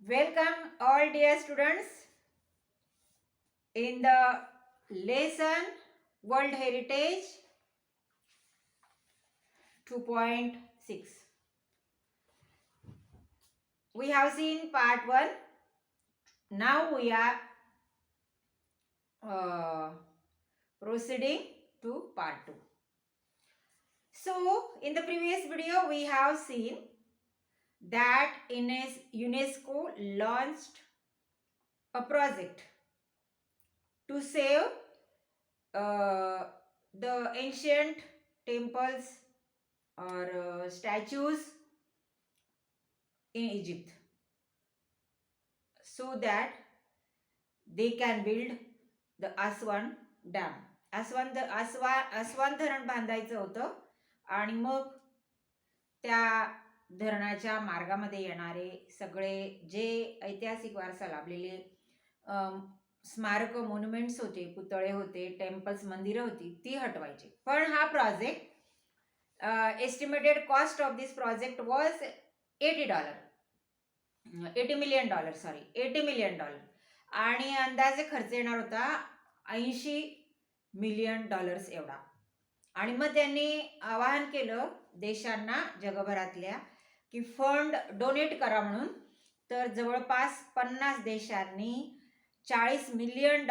Welcome all dear students in the lesson World Heritage 2.6. We have seen part 1. Now we are proceeding to part 2. So in the previous video we have seen that UNESCO launched a project to save the ancient temples or statues in Egypt so that they can build the Aswan Dam. आसवान धरण बांधायचं होतं आणि मग त्या धरणाच्या मार्गामध्ये येणारे सगळे जे ऐतिहासिक वारसा लाभलेले स्मारक मॉन्युमेंट्स होते, पुतळे होते, टेम्पल्स, मंदिरं होती, ती हटवायची. पण हा project estimated cost of this project was $80 million आणि अंदाजे खर्च येणार होता $80 मिलियन एवढा. आणि मग त्यांनी आवाहन केलं देशांना जगभरातल्या की फंड डोनेट करा म्हणून. तर जवळपास 50 देशांनी $40 मिलियन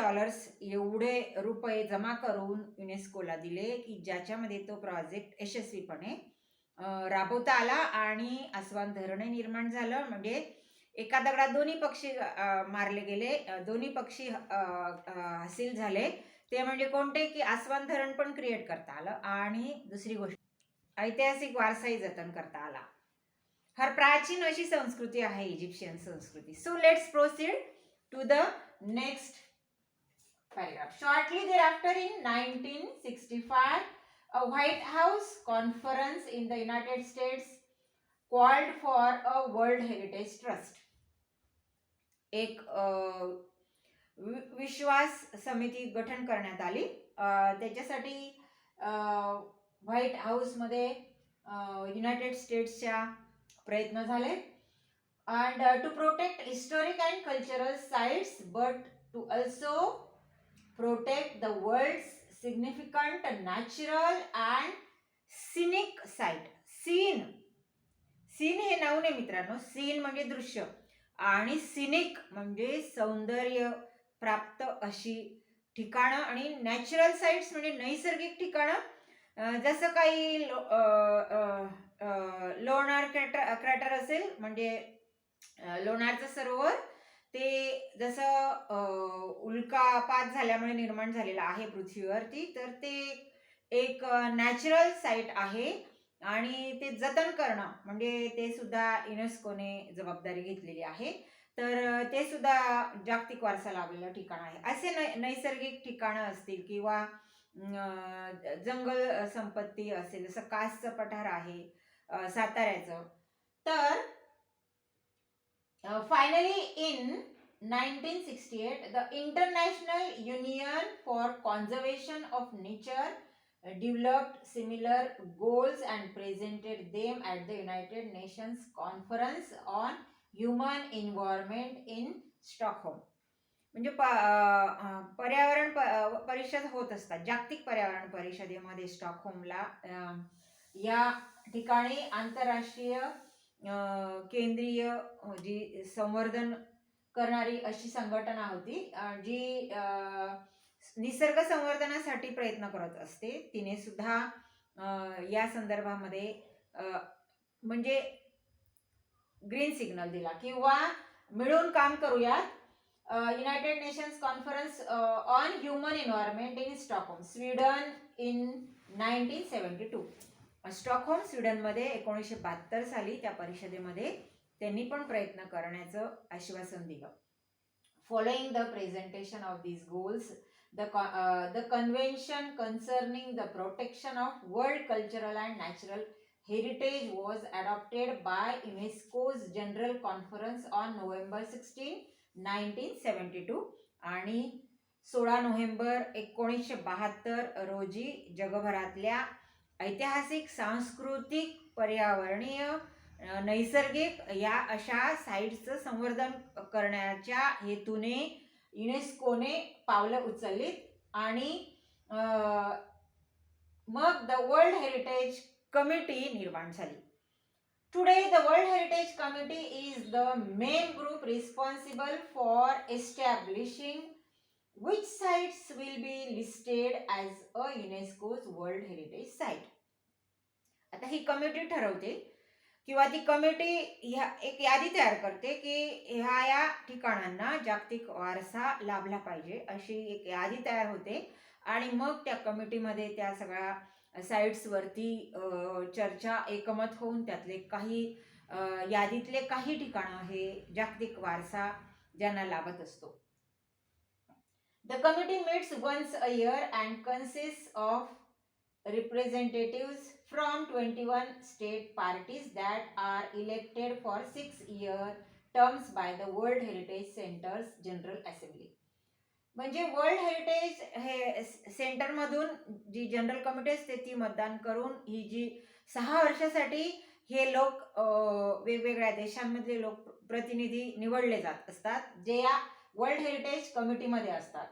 एवढे रुपये जमा करून युनेस्कोला दिले की ज्याच्यामध्ये तो प्रोजेक्ट यशस्वीपणे राबवता आला आणि आसवान धरण निर्माण झालं. म्हणजे एका दगडात दोन्ही पक्षी मारले गेले, दोन्ही पक्षी हासिल झाले. ते म्हणजे कोणते की आसवान धरण पण क्रिएट करता आलं आणि दुसरी गोष्ट ऐतिहासिक वारसाही जतन करता आला. फार प्राचीन अशी संस्कृती आहे इजिप्शियन संस्कृती. So let's proceed to the next paragraph. Shortly thereafter in 1965 a White House conference in the United States called for a World Heritage Trust. एक विश्वास समिती गठन करण्यात आली. त्याच्यासाठी व्हाईट हाऊसमध्ये युनायटेड स्टेट्सच्या प्रयत्न झाले. And to protect historic and cultural sites but to also protect the world's significant natural and scenic site. Scene हे नाव नाही मित्रांनो. सीन म्हणजे दृश्य आणि सिनिक म्हणजे सौंदर्य प्राप्त अशी ठिकाणं आणि नॅचरल साइट्स म्हणजे नैसर्गिक ठिकाणं. जसं काही लोणार क्रॅटर असेल म्हणजे लोणारचं सरोवर, ते जसं उल्कापात झाल्यामुळे निर्माण झालेलं आहे पृथ्वीवरती, तर ते एक नॅचरल साईट आहे आणि ते जतन करणं म्हणजे ते सुद्धा युनेस्कोने जबाबदारी घेतलेली आहे. तर ते सुद्धा जागतिक वारसा लाभलेलं ठिकाण आहे. असे नैसर्गिक ठिकाणं असतील किंवा जंगल संपत्ती असेल, जसं कासचं पठार आहे साताऱ्याचं. तर finally in 1968 the international union for conservation of nature developed similar goals and presented them at the United Nations Conference on Human Environment in Stockholm. म्हणजे पर्यावरण परिषद होत असतात. जागतिक पर्यावरण परिषदेमध्ये स्टॉकहोमला या ठिकाणी आंतरराष्ट्रीय केंद्रीय जी संवर्धन करणारी अशी संघटना होती जी निसर्ग संवर्धनासाठी प्रयत्न करत असते. तिने सुद्धा या संदर्भामध्ये म्हणजे ग्रीन सिग्नल दिला किंवा मिळून काम करूयात. United Nations conference on human environment in Stockholm, Sweden in 1972. Stockholm स्वीडनमध्ये 1972 साली त्या परिषदेमध्ये त्यांनी पण प्रयत्न करण्याचं आश्वासन दिलं. Following the presentation of these goals the convention concerning the protection of world cultural and natural heritage was adopted by UNESCO's General Conference on November 16, 1972 आणि 16 नोव्हेंबर 1972 रोजी जगभरातल्या ऐतिहासिक, सांस्कृतिक, पर्यावरणीय नैसर्गिक या अशा साईट्सचं संवर्धन करण्याच्या हेतूने युनेस्कोने पावलं उचललीत आणि मग द वर्ल्ड हेरिटेज कमिटी निर्माण झाली. Today, the World Heritage Committee is the main group responsible for establishing which sites will be listed as a UNESCO's World Heritage Site. आता ही कमिटी ठरवते किंवा ती कमिटी एक यादी तयार करते की ह्या ठिकाणांना जागतिक वारसा लाभला पाहिजे अशी एक यादी तयार होते आणि मग त्या कमिटीमध्ये त्या सगळ्या साईट्सवरती चर्चा एकमत होऊन त्यातले काही यादीतले काही ठिकाणं हे जागतिक वारसा ज्यांना लाभत असतो. The committee meets once a year and consists of representatives from 21 state parties that are elected for 6-year terms by the World Heritage Center's General Assembly. म्हणजे वर्ल्ड हेरिटेज हे सेंटरमधून जी जनरल कमिटी असते ती मतदान करून ही जी 6 वर्षासाठी हे लोक वेगवेगळ्या देशांमधले लोक प्रतिनिधी निवडले जात असतात जे या वर्ल्ड हेरिटेज कमिटीमध्ये असतात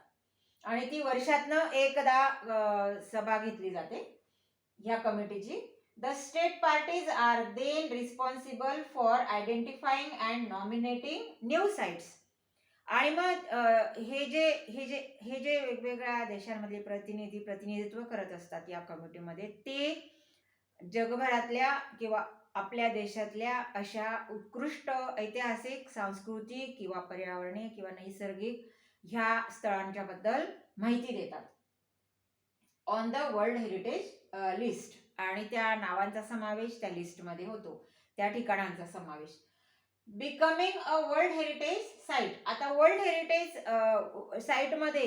आणि ती वर्षातनं एकदा सभा घेतली जाते ह्या कमिटीची. The state parties are then responsible for identifying and nominating new sites. आणि मग हे जे वेगवेगळ्या देशांमधले प्रतिनिधित्व करत असतात या कमिटीमध्ये ते जगभरातल्या किंवा आपल्या देशातल्या अशा उत्कृष्ट ऐतिहासिक, सांस्कृतिक किंवा पर्यावरणीय किंवा नैसर्गिक ह्या स्थळांच्या बद्दल माहिती देतात on the world heritage list. आणि त्या नावांचा समावेश त्या लिस्टमध्ये होतो, त्या ठिकाणांचा समावेश. Becoming a world heritage site. आता वर्ल्ड हेरिटेज साईटमध्ये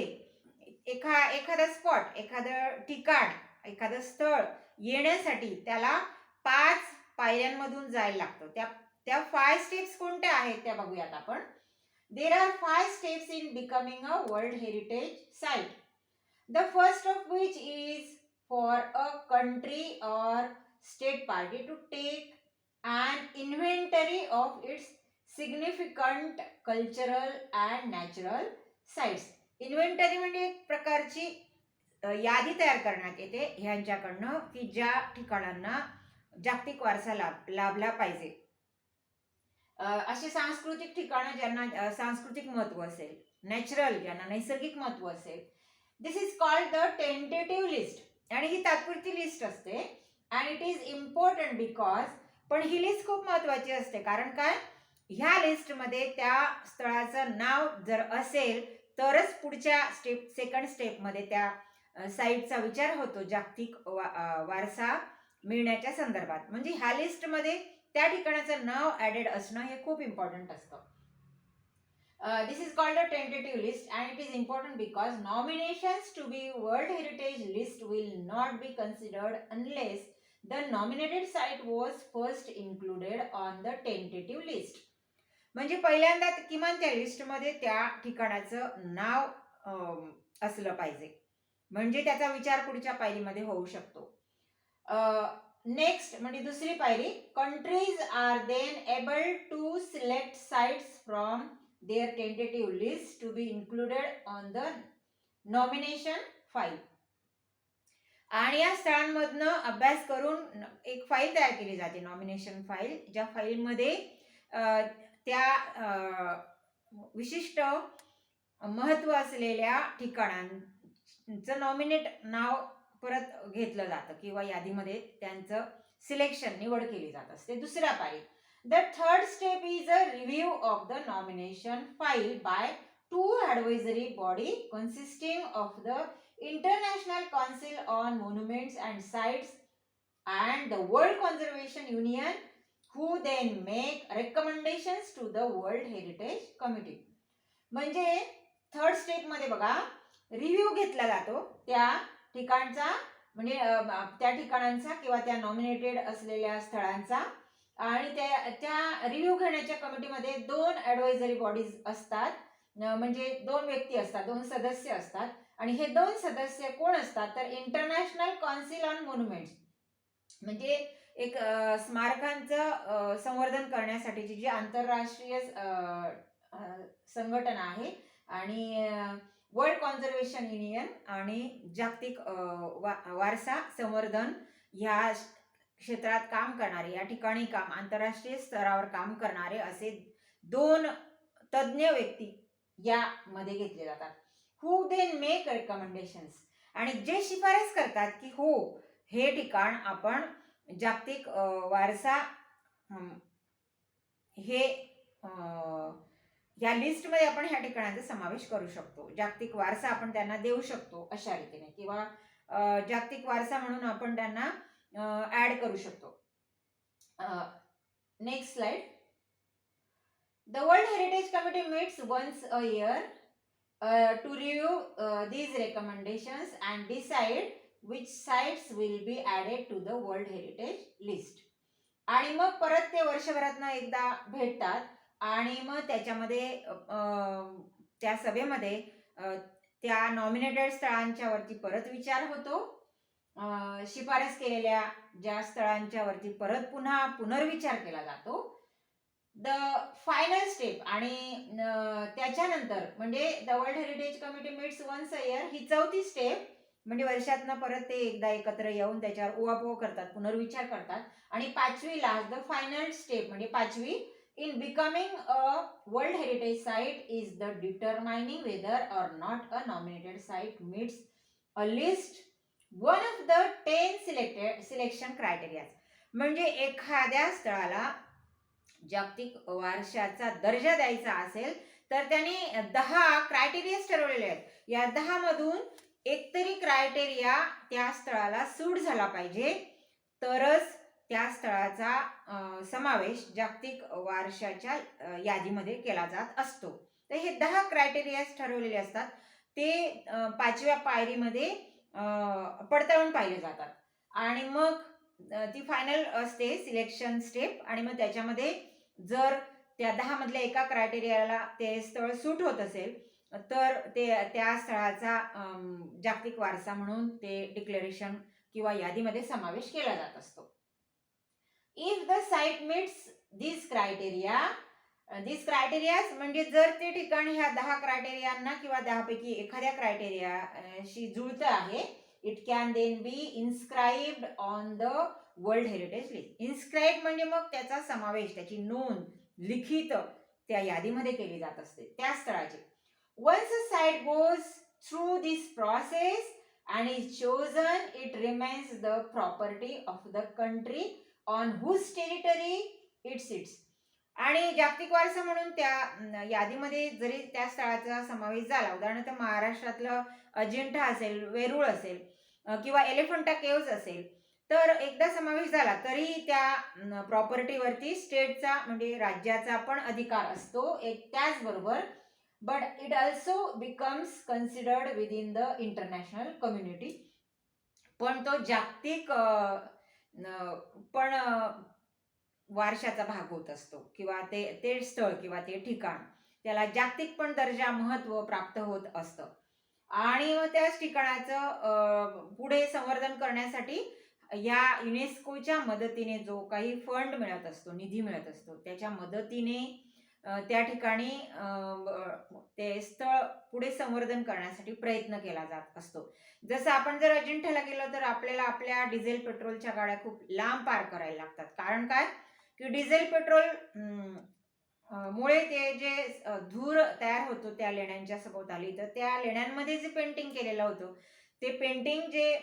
एखादा स्पॉट, एखादं ठिकाण, एखादं स्थळ येण्यासाठी त्याला 5 पायऱ्यांमधून जायला लागतं. त्या 5 स्टेप्स कोणत्या आहेत त्या बघूयात आपण. There are 5 steps in becoming a World Heritage Site. The first of which is for a country or state party to take an inventory of its significant cultural and natural sites. Inventory म्हणजे एक प्रकारची यादी तयार करण्यात येते ह्यांच्याकडनं की ज्या ठिकाणांना जागतिक वारसा लाभला पाहिजे. अशी सांस्कृतिक ठिकाणं ज्यांना सांस्कृतिक महत्व असेल, नॅचरल ज्यांना नैसर्गिक महत्व असेल. This is called the tentative list आणि ही तात्पुरती लिस्ट असते. And it is important because, पण ही लिस्ट खूप महत्वाची असते कारण काय, ह्या लिस्टमध्ये त्या स्थळाचं नाव जर असेल तरच पुढच्या सेकंड स्टेपमध्ये त्या साईटचा विचार होतो जागतिक वारसा मिळण्याच्या संदर्भात. म्हणजे ह्या लिस्टमध्ये त्या ठिकाणाचं नाव ॲडेड असणं हे खूप इम्पॉर्टंट असतं. This is called a tentative list and it is important because nominations to be world heritage list will not be considered unless the nominated site was first included on the tentative list. म्हणजे पहिल्यांदा किमान त्या लिस्टमध्ये त्या ठिकाणाचं नाव असलं पाहिजे, म्हणजे त्याचा विचार पुढच्या पायरीमध्ये होऊ शकतो. नेक्स्ट म्हणजे दुसरी पायरी, countries are then able to select sites from their tentative list to be included on the nomination file. आणि या स्थळांमधनं अभ्यास करून एक फाईल तयार केली जाते, नॉमिनेशन फाईल, ज्या फाईलमध्ये त्या विशिष्ट महत्व असलेल्या ठिकाणांचं नॉमिनेट नाव परत घेतलं जातं किंवा यादीमध्ये त्यांचं सिलेक्शन निवड केली जात असते. दुसऱ्या पायरीत the third step is a review of the nomination file by 2 advisory body consisting of the International Council on Monuments and Sites and the World Conservation Union, who then make recommendations to the World Heritage Committee. म्हणजे third step मध्ये बघा, review घेतला जातो त्या ठिकाणचा, म्हणजे त्या ठिकाणांचा किंवा त्या नॉमिनेटेड असलेल्या स्थळांचा, आणि त्या रिव्ह्यू घेण्याच्या कमिटीमध्ये 2 ॲडवायझरी बॉडीज असतात, म्हणजे 2 व्यक्ती असतात, 2 सदस्य असतात. आणि हे 2 सदस्य कोण असतात तर इंटरनॅशनल काउन्सिल ऑन मॉन्युमेंट्स, म्हणजे एक स्मारकांचं संवर्धन करण्यासाठीची जी आंतरराष्ट्रीय संघटना आहे आणि वर्ल्ड कॉन्झर्वेशन युनियन आणि जागतिक वारसा संवर्धन ह्या क्षेत्रात काम करणारे, या ठिकाणी काम आंतरराष्ट्रीय स्तरावर काम करणारे असे 2 तज्ञ व्यक्ती यामध्ये घेतले जातात. हू देन मेक रेकमेंडेशन्स, आणि जे शिफारस करतात की हो हे ठिकाण आपण जागतिक वारसा हे या लिस्टमध्ये आपण ह्या ठिकाणांचा समावेश करू शकतो, जागतिक वारसा आपण त्यांना देऊ शकतो अशा रीतीने, किंवा जागतिक वारसा म्हणून आपण त्यांना ऍड करू शकतो. Next slide. The World Heritage Committee meets once a year to review these recommendations and decide which sites will be added to the World Heritage List. आणि मग परत ते वर्षभरातनं एकदा भेटतात आणि मग त्याच्यामध्ये त्या सभेमध्ये त्या नॉमिनेटेड स्थळांच्या वरती परत विचार होतो, शिफारस केलेल्या ज्या स्थळांच्या वरती परत पुन्हा पुनर्विचार केला जातो. द फायनल स्टेप, आणि त्याच्यानंतर म्हणजे the world heritage committee meets once a year ही 4थी स्टेप, म्हणजे वर्षातनं परत ते एकदा एकत्र येऊन त्याच्यावर उहापोह करतात, पुनर्विचार करतात. आणि 5वी लास्ट द फायनल स्टेप म्हणजे 5वी, in becoming a world heritage site is the determining whether or not a nominated site meets at least one of the 10 selection criteria. म्हणजे एखाद्या स्थळाला जागतिक वारशाचा दर्जा द्यायचा असेल तर त्यांनी 10 क्रायटेरियाज ठरवलेले आहेत. या 10 मधून एकतरी क्रायटेरिया त्या स्थळाला सूट झाला पाहिजे, तरच त्या स्थळाचा समावेश जागतिक वारशाच्या यादीमध्ये केला जात असतो. तर हे 10 क्रायटेरियाज ठरवलेले असतात, ते 5व्या पायरीमध्ये पडताळून पाहिले जातात. आणि मग ती फायनल असते सिलेक्शन स्टेप, आणि मग त्याच्यामध्ये जर त्या 10 मधल्या एका क्रायटेरियाला ते स्थळ सूट होत असेल तर ते त्या स्थळाचा जागतिक वारसा म्हणून ते डिक्लेरेशन किंवा यादीमध्ये समावेश केला जात असतो. If the site meats this criterias म्हणजे जर ते ठिकाण ह्या 10 क्रायटेरियांना किंवा 10 पैकी एखाद्या क्रायटेरियाशी जुळतं आहे, it can then be inscribed on the world heritage list. Inscribe म्हणजे मग त्याचा समावेश, त्याची नोंद लिखित त्या यादीमध्ये केली जात असते त्या स्थळाची. Once a site goes through this process and is chosen, it remains the property of the country on whose territory it sits. आणि जागतिक वारसा म्हणून त्या यादीमध्ये जरी त्या स्थळाचा समावेश झाला, उदाहरणार्थ महाराष्ट्रातलं अजिंठा असेल, वेरूळ असेल किंवा एलिफंटा केव्ज असेल, तर एकदा समावेश झाला तरी त्या प्रॉपर्टीवरती स्टेटचा म्हणजे राज्याचा पण अधिकार असतो. त्याचबरोबर but it also becomes considered within the international community. पण तो जागतिक पण वारशाचा भाग होत असतो, किंवा ते स्थळ किंवा ते ठिकाण त्याला जागतिक पण दर्जा महत्व प्राप्त होत असतं. आणि मग त्याच ठिकाणाचं पुढे संवर्धन करण्यासाठी या युनेस्कोच्या मदतीने जो काही फंड मिळत असतो, निधी मिळत असतो, त्याच्या मदतीने त्या ठिकाणी ते स्थळ पुढे संवर्धन करण्यासाठी प्रयत्न केला जात असतो. जसं आपण जर अजिंठ्याला गेलो तर आपल्याला आपल्या डिझेल पेट्रोलच्या गाड्या खूप लांब पार करायला लागतात. कारण काय की डिझेल पेट्रोल मुळे ते जे धूर तयार होतो त्या लेण्यांच्या सभोवताली, तर त्या लेण्यांमध्ये जे पेंटिंग केलेलं होतं ते पेंटिंग जे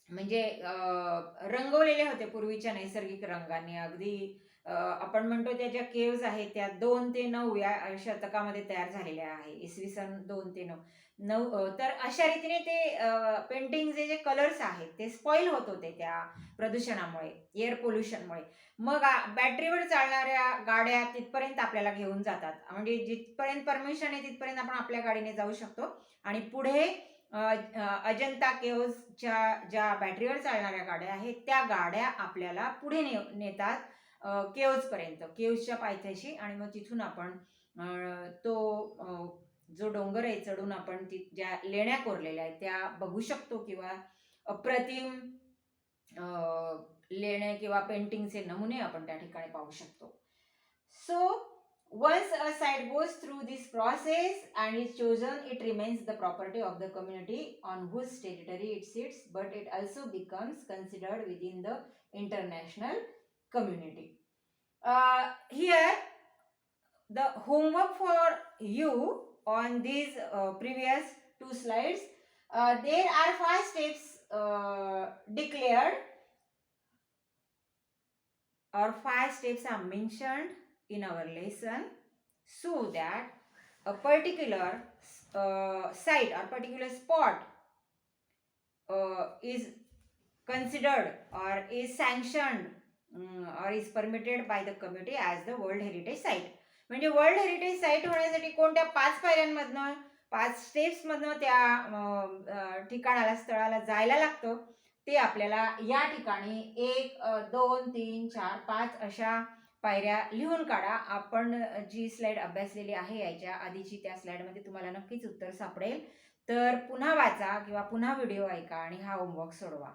म्हणजे रंगवलेले होते पूर्वीच्या नैसर्गिक रंगांनी, अगदी आपण म्हणतो त्या ज्या केव्ज आहेत त्या 2 ते 9 या शतकामध्ये तयार झालेल्या आहे, इसवी सन 2 ते 9. तर अशा रीतीने ते पेंटिंगचे जे कलर्स आहेत ते स्पॉइल होत होते त्या प्रदूषणामुळे, एअर पोल्युशनमुळे. मग बॅटरीवर चालणाऱ्या गाड्या तिथपर्यंत आपल्याला घेऊन जातात, म्हणजे जिथपर्यंत परमिशन आहे तिथपर्यंत आपण आपल्या गाडीने जाऊ शकतो. आणि पुढे अजंता केव्जच्या ज्या बॅटरीवर चालणाऱ्या गाड्या आहेत त्या गाड्या आपल्याला पुढे नेतात केव्जपर्यंत, केव्जच्या पायथ्याशी. आणि मग तिथून आपण तो जो डोंगर आहे चढून आपण ज्या लेण्या कोरलेल्या आहेत त्या बघू शकतो, किंवा अप्रतिम लेणे किंवा पेंटिंगचे नमुने आपण त्या ठिकाणी पाहू शकतो. So once a site goes through this process and is chosen, it remains the property of the community on whose territory it sits, but it also becomes considered within the international community. Here the homework for you on these previous two slides, there are 5 steps declared, or 5 steps are mentioned in our lesson, so that a particular site or particular spot is considered or is sanctioned or is permitted by the committee as the World Heritage Site. म्हणजे world heritage site होण्यासाठी कोणत्या 5 पायऱ्यांमधनं 5 स्टेप्समधनं त्या ठिकाणाला स्थळाला जायला लागतं ते आपल्याला या ठिकाणी 1 2 3 4 5 अशा पायऱ्या लिहून काढा. आपण जी स्लाइड अभ्यासलेली आहे याच्या आधीची त्या स्लाइडमध्ये तुम्हाला नक्कीच उत्तर सापडेल. तर पुन्हा वाचा किंवा पुन्हा व्हिडिओ ऐका आणि हा होमवर्क सोडवा.